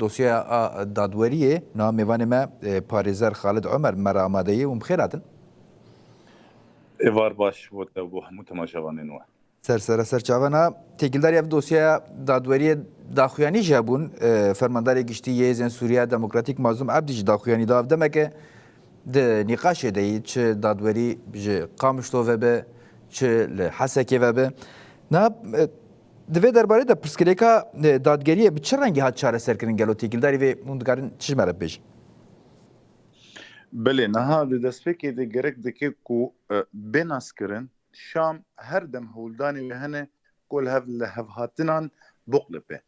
دوسیه دادوریه نام میوان ما پارێزەر خالد عمر مەرە ئامادەیە و بخێراتن ئێوار باش بۆتە بۆ هەموو تەماشاوانێنەوە سەرچاوانە تێکیلداری ئەف دۆسیە دادوەریە داخوایانی ژە بوون فەرمانداری گشتی هێزن سووریا دموکراتیک مازوم عەبدیش داخوایانی داف دەمەکە نیقاشێ دەیت چ دادوەری قامشتۆڤە بە چ لە حەسەکێڤە بە divê derbarê de pirsgirêka dadgeriyê bi çi rengî hat çareserkirin gelo têkildarî vê hûn dikarin çi ji me re bêjin? Belê niha li destpêkê de gerek dike ku bênaskirin şam her dem hewldanê wê hene ku li hevhatinan boqlipe.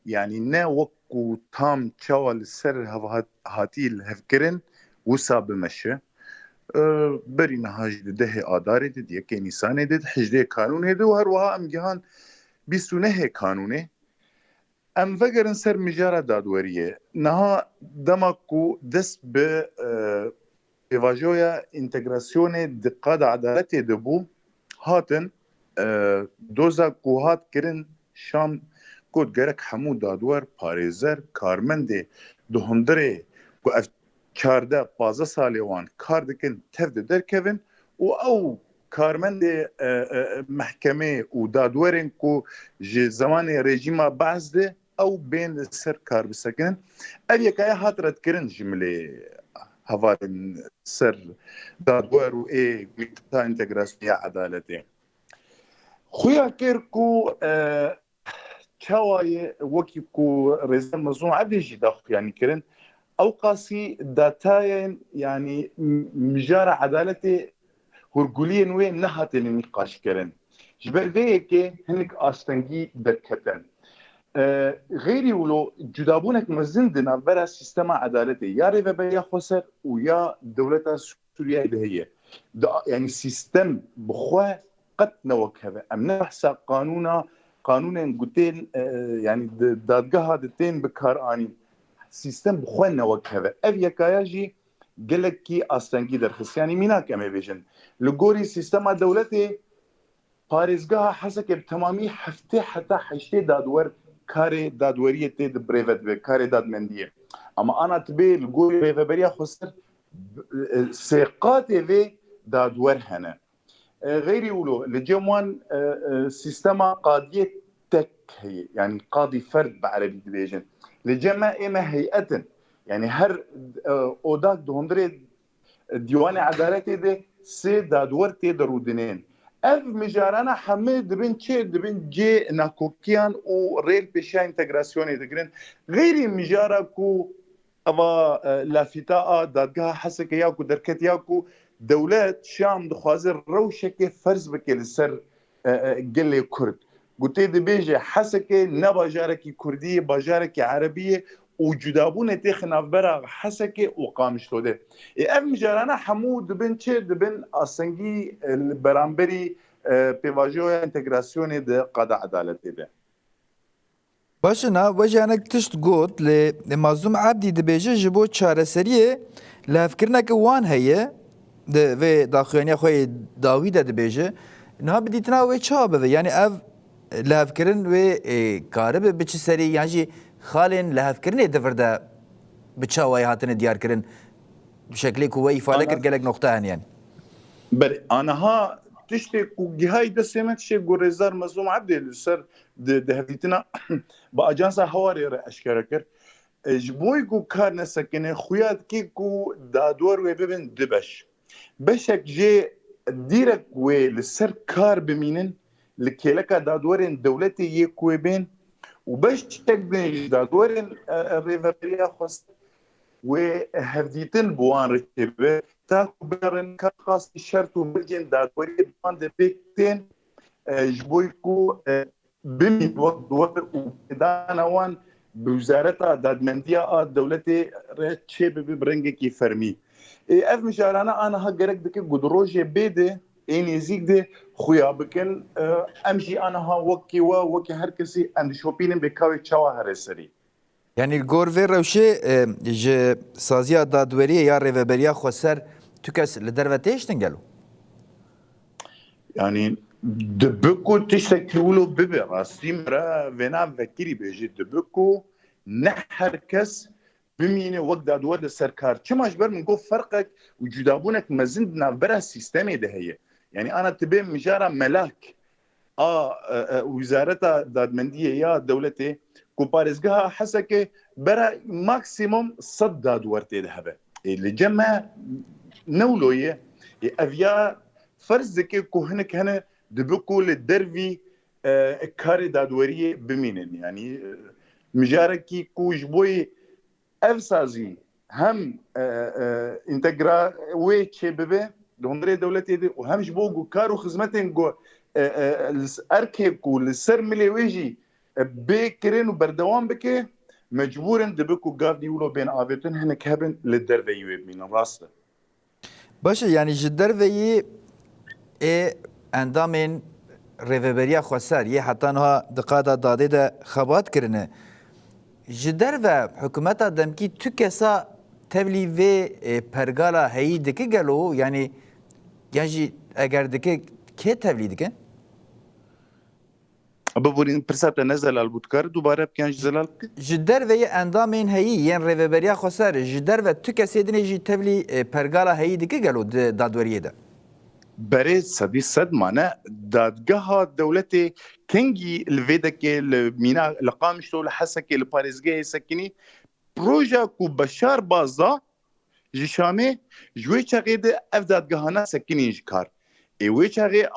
Yani ne wekku tam çawa li ser hevhatî li hevkirin wisa bimeşe. Berî niha jî di dehê adarê de di yekê Nîsanê de hicdê kanûnê de û her wiha em gihan bîstûnehê kanûnê em vegerin ser mijara dadweriyê niha dema ku dest bi pêvajoya întegrasyonê di qada edaletê de bû hatin doza ku hat kirin şam ku gerek hemû dadwer parêzer karmendê di hundirê ku ev 14-15 salê wan kar dikin tev de derkevin û ew karmendê mehkemê û dadwerên ku ji zamanê rejîma Beez de ew bên li ser kar bisekinin ev yekaya hat redkirin ji milê hevalên ser dadwer û mîta întegrasyona edaletê. Xuya kir ku çawayê wekî ku Rêzer Mezlûm Ebdî jî daxuyanî kirin ew qasî datayên yani mijara edaletê hûrguliyên wê nehatine nîqaşkirin. Ji ber vê yekê hinek astengî derketin. Gêrî wilo cudabûnek mezin di navbera sîstema edaletê ya rêveberiya Xweser û ya dewleta Sûriyeyê de heye. Yani sîstem bi xwe qet newek heve. Em ne behsa qanûnên gotên yani dadgeha di tên bikaranîn. Sîstem bi xwe newek heve. Ev yekaya jî gelekî astengî derxist. Yani mînak em ê bêjin. Li gorî sîstema dewletê parêzgeha hesekê bi temamî heftê heta heştê dadwer karê dadweriyê tê di birêve dibe, karê dadmendiyê. Ama ana tibê li gorî rêveberiya Xweser sê qatê vê dadwer hene. Gêrî wilo li cem wan sîstema qadiyê tek heye. Yani qadî ferd bi erebî dibêjin. Li cem me ême heyetin. Yani her odak di hundirê dîwanê edaletê de sê dadwer tê de rûdinên. Ev mijarana hemê dibin çê dibin cê nakokiyan û rêl pêşiya întegrasyonê dikirin. Gêrî mijara ku eva lafîta a dadgeha hesekê ya ku derketiya ku dewlet şam dixwaze rewşekê ferz bike li ser gelê Kurd. Gotê dibêje hesekê ne bajarekî Kurdî, bajarekî Erebî û cudabûnê tê xinavbera hesekê û qamişlodê. Ev mijarana hemû dibin çê dibin astengî li beramberî pêvajoya întegrasyonê de qada edaletê de. Başına wejanek tişt got lê Mazlûm Ebdî dibêje ji bo çareseriyê li hevkirineke wan heye di vê daxuyaniya xwe dawî de dibêje niha bi dîtina wê çawa bibe yani ev li hevkirin wê karibe biçi serî yan jî xalên li hevkirinê divir de bi çawayê hatine diyarkirin bi şeklê ku we îfade kir gelek nokta hene yani. Berê aniha tiştê ku gihayî destê me tiştê ku Rêzer Mezlûm Ebdî li ser di hevdîtina bi Ajansa Hewarê re eşkere kir. Ji bo ku kar nesekine xuya dike ku dadwer wê bibin di beş. Beşek jê dîrek wê li ser kar bimînin li kêleka dadwerên dewletê yê ku wê bên û beşek bên ji dadwerên rêveberiya Xweser wê hevdîtin bi wan re çêbe ta ku birin kar qasî şert û milcên dadweriyê bi wan de pêk tên ji bo ku bimîn wek dwer û pêdana wan bi wizareta dadmendiya a dewletê re çêbibe bi rengekî fermî. Ev mijarana aniha gerek dike ku di rojê bê de ê nêzik de xuya bikin em jî aniha wekî we wekî her kesî em dişopînin bê kawê çawa here serî. Yani gor vê rewşê ji saziya dadweriyê ya rêveberiya Xweser tu kes li derve têştin gelo? Yani dibi ku tiştekî wilo bibe rastî me re vêna vekirî bêjî dibi ku نحر كس بمينه وقت دادور للسركار كما جبر من قف فرقك وجدابونك مزندنا برا السيستمي ده هي يعني انا تبين مجارة ملاك وزارة دادمندية يا دولتي كوبارزقها حسكي برا ماكسيموم صد دادورتي ده اللي جمع نولوية افيا فرض كي كهنك هنا دبكو للدرفي كاري دادوريه بمينن يعني مجاركي كوج بوي افسازي هم انتجرا وي تشي بيبي لهندري دولتي دي وهم جبوغو كارو خدمتين جو اركيكو للسرملي ويجي بكرين وبردوان بكي مجبورن دبكو قاردي ولو بين افيتن هنك هبن للدرفي يوي من راسه باشه یعنی جدر وی اندامین ریوبریا خسر یه حتی نها دقاتا داده ده خبات کرنه جدر و حکومت دمکی تو کسا تبلی و پرگالا هایی دکه گلو یعنی اگر دکه که تبلی دکه؟ ببورين برسات نزل البودكار دوباره بكان زلال جدر و اندامین هایی یعنی ریوبریا خسر جدر و تو کسی دنی جی تبلی پرگالا هایی دکه گلو دادوریه ده بري صدي صد معنا دادقها دولتي كنجي الفيدك المينا لقامشتو لحسكي لباريزجي سكني بروجا كو بشار بازا جشامي جوي شغيد اف دادقهانا سكني جكار اي وي شغي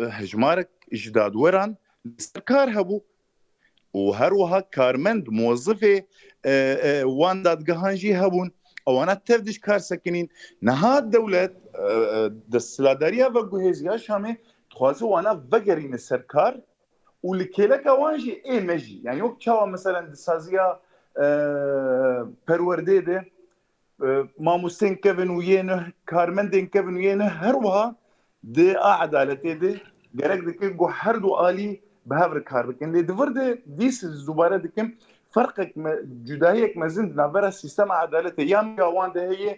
هجمارك جداد وران سركار هبو وهروها كارمند موظفي وان دادقهان جي هبون او انا تفدش كار سكنين نها الدولة دستلاداريا وجهزيا شامي تخوازي وانا فقرين السركار ولكيلك وانجي اي مجي يعني وقت شاوا مثلا دسازيا پروردي ده ماموستين كيفن وينه كارمندين كيفن وينه هروها دي عدالتي دي جرك دكي جو هردو آلي بهاور كار بكن دي دفرد ديس الزبارة دكم فرقك جداهيك مازند نابرا سيستم عدالتي يا ميوان ده هي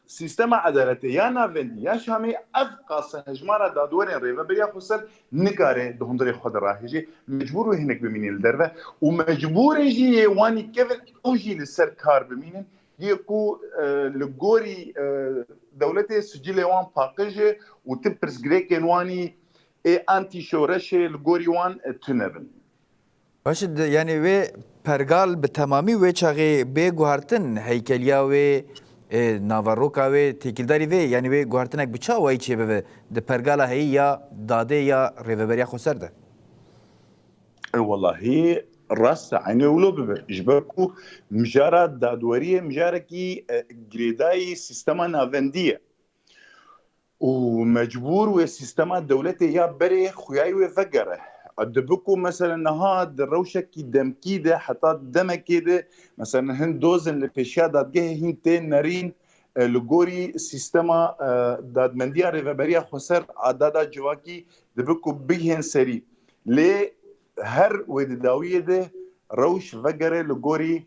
سيستم عدالتي يا نافندي يا شامي افقاس هجمارة دادورين ريفا بريا خسر نقاري دهندري خود راهجي مجبور هناك بمين الدربة ومجبور يجي واني كيفن اوجي للسركار بمين يكو لغوري دولتي سجل وان باقجي وتبرس جريكين واني انتي شورشي لغوري وان تنبن باشه یعنی و پرگال به تمامی و چاقی به گوهرتن هیکلیا و ناواروکا و تیکیلداری و یعنی و گوهرتنک بچا وای چه به ده پرگالا هی یا داده یا ریوبریا خسر ده والله هي راس عيني ولو بجبركو مجارة دادورية مجارة كي جريداي سيستما نافندية ومجبور وسيستما دولتي يا بري خوياي وفقره ادبكو مثلا نهاد روشكي دمكي ده حتى دمكي ده مثلا هن دوزن لبيشيا دادجه هنتين نارين لغوري سيستما دادمنديا ريفابريا خسر عدادا جواكي دبكو بيهن سري لي هر وداويه ده روش فقره لغوري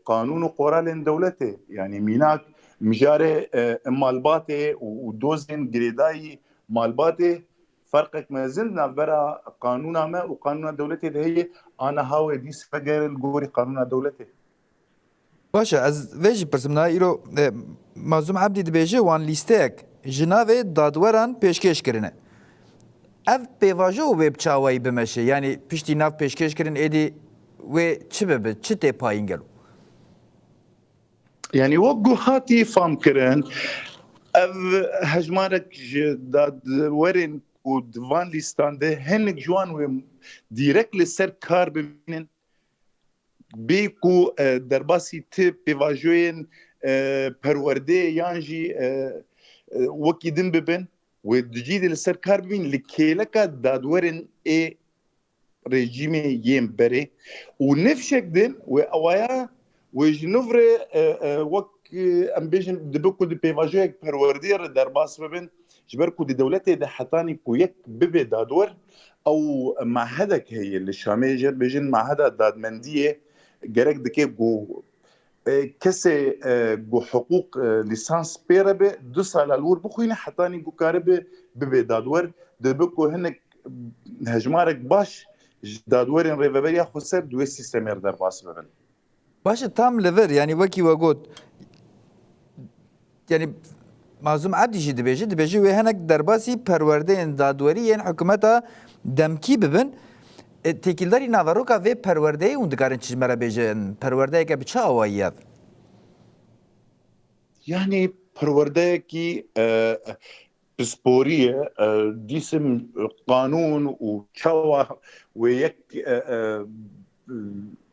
قانون وقرار دولته يعني ميناك مجاري مالباتي ودوزن جريداي مالباتي فرقك ما زلنا برا قانونا ما وقانون دولتي ده هي انا هاوي ديس فقر الجوري قانون دولتي باشه از ویژ پرسم ایرو مازوم عبدی دبیجه وان لیستک جناوه دادوران پیشکش کرنه اف پیواجه و به بچاوی بمشه یعنی پشتی ناف پیشکش کرن ایدی و چه به چه تی پایین گلو يعني وقو هاتي فام كرن هجمارك داد ورن ودفان ليستان ده هنك جوان و ديريكت لسر كار ببينن بيكو درباسي تي بيواجوين پرورده يانجي وكي دن ببن ودجيد لسر كار ببين لكيلكا دادورن اي ريجيمي يم بري ونفشك دن واوايا وجنوفري وك امبيجن دبكو دي بيواجوك پروردير درباس ببن جبركو دي دولتي ده حطاني كويك ببي دادور او معهدك هي اللي الشامي جر بيجن معهدة دادمندية جرك دكي جو كسي جو حقوق ليسانس بيربي 2 سال الور بخوينا حطاني جو كاربي ببي دادور دبكو هنك هجمارك باش دادوەرên rêveberiya xweser duê sîstemê derbas bibin. باشه tam li vir yani wekî we got yani Mazlum Abdî jî dibêje wê hinek derbasî perwerdeyên dadwerî yên hikûmeta demkî bibin. Têkildarî navaroka vê perwerdeyê hûn dikarin çi ji me re bêjin perwerdeyeke bi çi awayî ye? Yani perwerdeyekî pisporî ye dîsim qanûn û çawa wê yek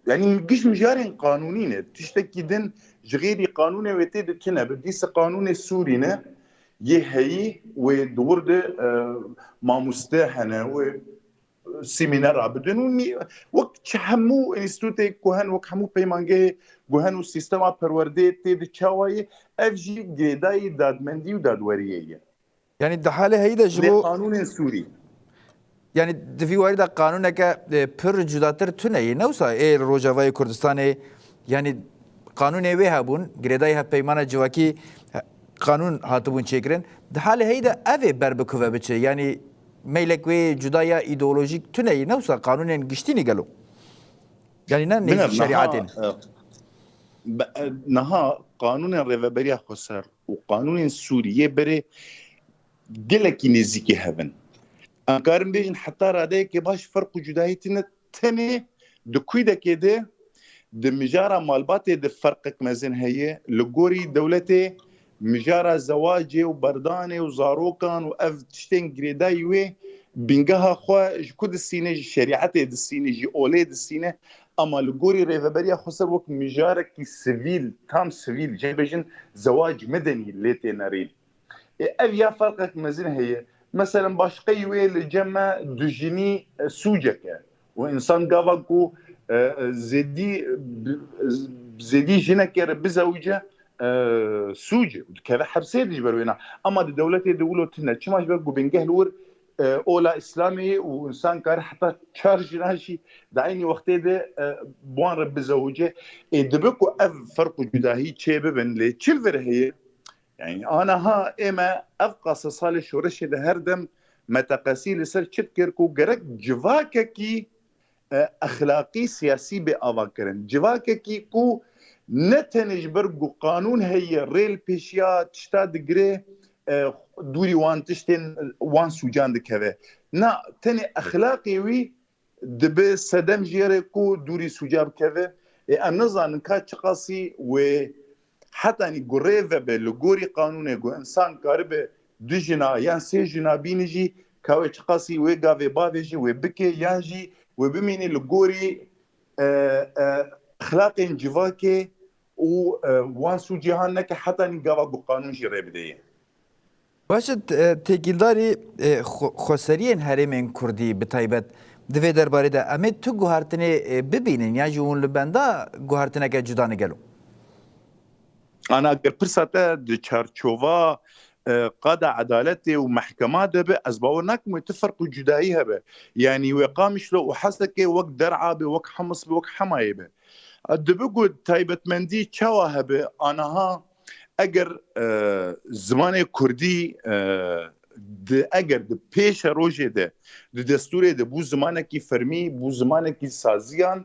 yani giş mijarên qanûnî ne tiştekî din ji gêrî qanûnê wê tê dikine bi dîsa qanûnê Sûrî ne yê heyî wê di wir de mamoste hene wê semînera bidin û wek çi hemû înstitûtê guhen wek hemû peymangehê guhen û sîstema perwerdeyê tê di çawayê ev jî girêdayî dadmendî û dadweriyê ye. Yani di halê heyî de ji Lê bo qanûnên Sûrî yani di vî warî de qanûneke pir cudatir tune yê ne wisa ê Rojavayê Kurdistanê yani qanûnê wê hebûn girêdayî hevpeymana civakî qanûn hatibûn çêkirin di halê heyî de ev ê ber bikuve biçe yani meylek wê cudaya îdeolojîk tune yê ne wisa qanûnên giştînî gelo yani ne nêzî şerîatên niha qanûnên rêveberiya xweser û qanûnên Sûriyê berê gelekî nêzîkî hebin. Em karin bêjin heta radeyekê baş ferq û cudayî tune tenê di kûydekê de di mijara malbatê de ferqek mezin heye li gorî dewletê mijara zewacê û berdanê û zarokan û ev tiştên girêdayî wê bîngeha xwe ji ku distîne ji şerîetê distîne jî olê distîne ama li gorî rêveberiya xweser wek mijarekî sivîl tam sivîl jêbêjin zewac medenî lê tê nerîn. Ev ya ferqek mezin heye mesela başqeyî wê li cem dijînî sûceke û insan gava ku zêdî jinekê re bizewce sûce dikeve hepsê de ji ber wê ama di dewletê de wilo tune çima ji ber ku bingeh li wir ola İslamê û insan kar heta çar jinan jî di aynî wextê de wan re bizewce dibe ku ev ferq û cudahî çê bibin lê çil vir heye yani anaha ême ev qasa salê şoreşê de her dem meteqesî li ser çit kir ku gerek civakekî اخلاقی سیاسی به آوا کردن جواکه کی کو نه تنج بر گو قانون هی ریل پیشیا تشتا دگره دوری وان تشتن وان سوجان دکوه نه تن اخلاقی وی دبه سدم جیره کو دوری سوجاب کوه ام نظن کا چقاسی و حتی نی گره و به لگوری قانون گو انسان کاربه دو جنا یا سه جنا بینجی که چقاسی و گاوه باویجی و بکه یانجی وبميني لغوري اخلاق جواكي وانسو جهانك حتى نقاوة بقانون جيري بديه باشه تێکیلداری خۆسەریên herêmên Kurdî bi taybet divê derbarê de em ê tu guhartinê bibînin ya jî hûn li benda guhartineke cuda nigelo انا اگر پرساته د چارچوبا قاده عدالتي ومحكمات به اسباب تفرق جدائيها به يعني وقامش له وحسكي وقت درعه بوك حمص بوك حمايه به دبقوا تايبت مندي تشاوها به انها اگر زمان كردي اگر د پیش روجه ده د دستور ده بو زمانکی فرمی بو زمانکی سازیان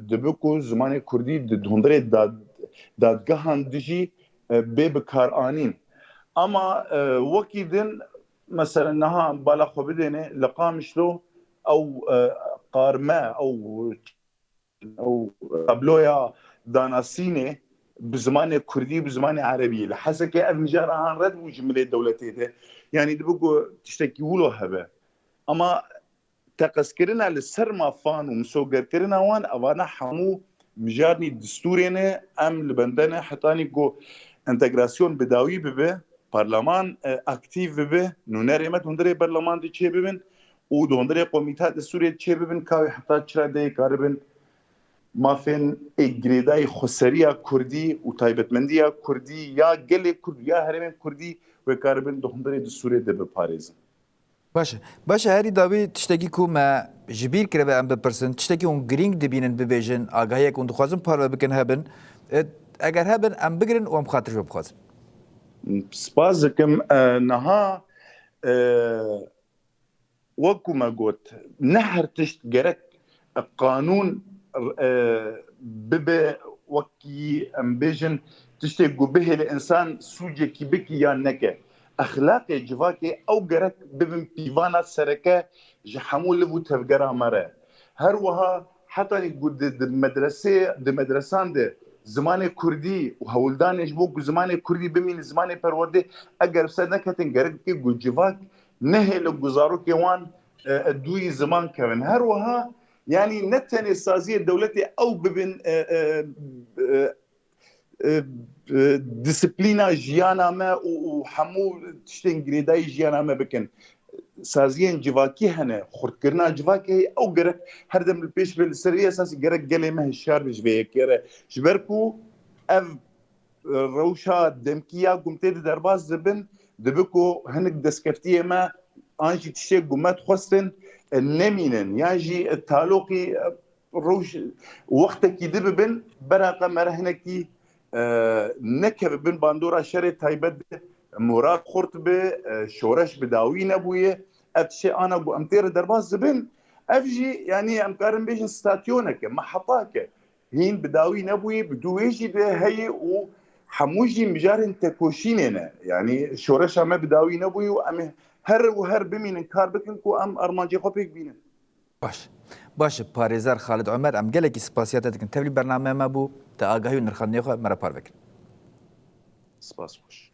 دبقوا زمان كردي د هندره دادگاهان دجی به بکار آنین اما وکی دن مثلا نها بالا خو بدنه لقامش له او قارمه او قبلويا داناسينه بزمان كردي بزمان عربي لحسك افنجار عن رد وجمله دولتي ده يعني دبقوا تشتكي ولو هبه اما تقسكرنا للسرما فان ومسوقر كرنا وان اوانا حمو مجارني دستورينه ام لبندنه حتاني جو انتجراسيون بداوي به برلمان اکتیو به نونر ایمت هندره برلمان دی چه ببین و دو هندره قومیتات سوریه چه ببین که حتی چرا دی کاربن مافین اگریدای خسریا کردی و تایبتمندیا کردی یا گل کردی یا هرمن کردی و کاربن دو هندره دی سوریه دی بپارێزن باشه هری داوی تشتکی کو ما جبیر کرده به ام بپرسن تشتکی اون گرینگ دبینن ببیجن آگاهی کن دخوازن پارو بکن هبن اگر هبن ام بگرن و ام خاطر جو بخوازن سپاس دکم نها وەکو ما گوت نەهر تشت گەرەک قانون ببێ وەکی ئەم بێژن تشتێک گو بهێ لە ئینسان سوودێکی بکی یان نەکە ئەخلاقێ civakê ew gerek bibin pîvana sereke ji hemû liv û tevgera me re her wiha hetanî di medresan de zimanê Kurdî û hewildanê ji bo ku zimanê Kurdî bimînin zimanê perwerdê eger ser neketin gerek bike ku civak nehê li guzarokê wan dûyî ziman kevin her wiha yani ne tenê saziyê dewletê ew bibin disiplîna jiyana me û hemû tiştên girêdayî jiyana me bikin saziyên civakî hene xurtkirina civakê ew gerek her dem li pêş ve li ser vê esasî gerek gelê me hişyar be ji vê yekê re ji ber ku ev rewşa demkîya gumtê di derbas dibin dibe ku hinek destkeftiyê me an jî tiştê ku me dixwestin nemînin yan jî taloqî rewş wextekî dibibin beraqa me re hinekî nekevibin bandora şerê taybet de morad xurt be şoreş bi dawî nebûye ev tişê ana ku em tê re derbas dibin ev jî yani em karin bêjin stasyoneke mehetake hîn bi dawî nebûye bi dû wê jî de heye û hemû jî mijarên tekoşînê ne yani şoreşa me bi dawî nebûye û em her û her bimînin kar bikin ku em armancê xwe pêk bînin. باش پارێزەر خالد عومەر ئەم gelekî spasiyete dikin tevlî bername me bû te agahî û nirxandinê xwe me re par bikin. Spas xweş.